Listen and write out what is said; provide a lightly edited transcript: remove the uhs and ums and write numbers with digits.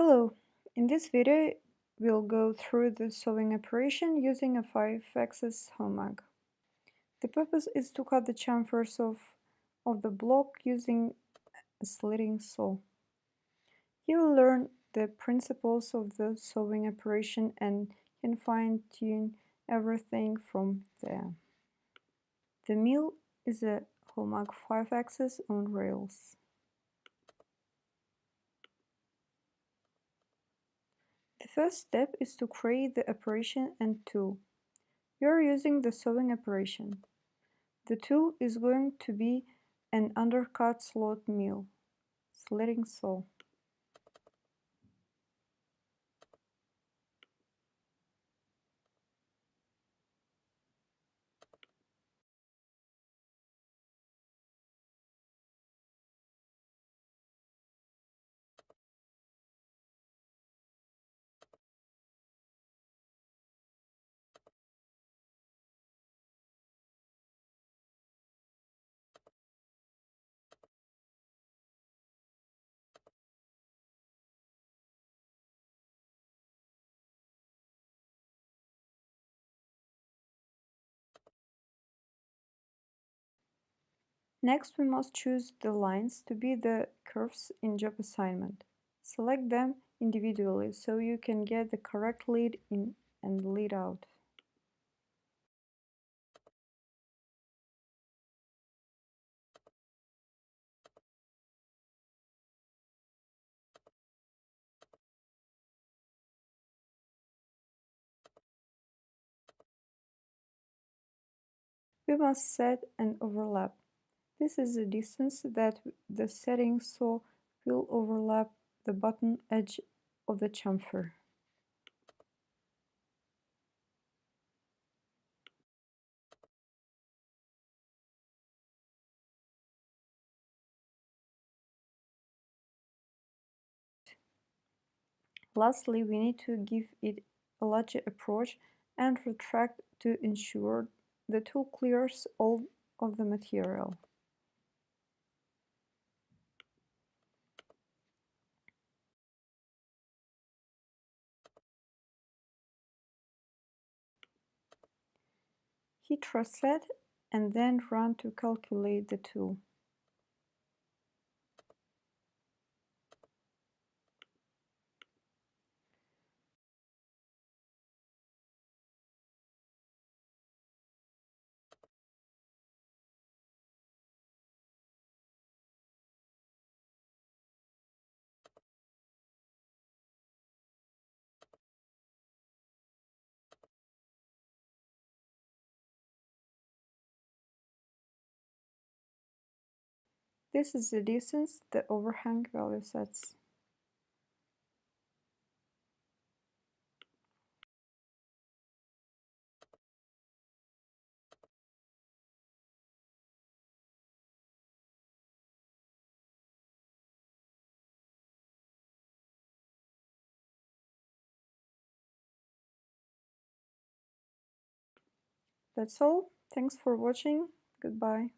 Hello, in this video we'll go through the sewing operation using a 5-axis hammock. The purpose is to cut the chamfers of the block using a slitting saw. You will learn the principles of the sewing operation and can fine-tune everything from there. The mill is a hammock 5-axis on rails. The first step is to create the operation and tool. You are using the sewing operation. The tool is going to be an undercut slot mill, slitting saw. Next, we must choose the lines to be the curves in job assignment. Select them individually so you can get the correct lead in and lead out. We must set an overlap. This is the distance that the setting saw will overlap the bottom edge of the chamfer. Lastly, we need to give it a larger approach and retract to ensure the tool clears all of the material. Hit reset and then run to calculate the tool. This is the distance the overhang value sets. That's all. Thanks for watching. Goodbye.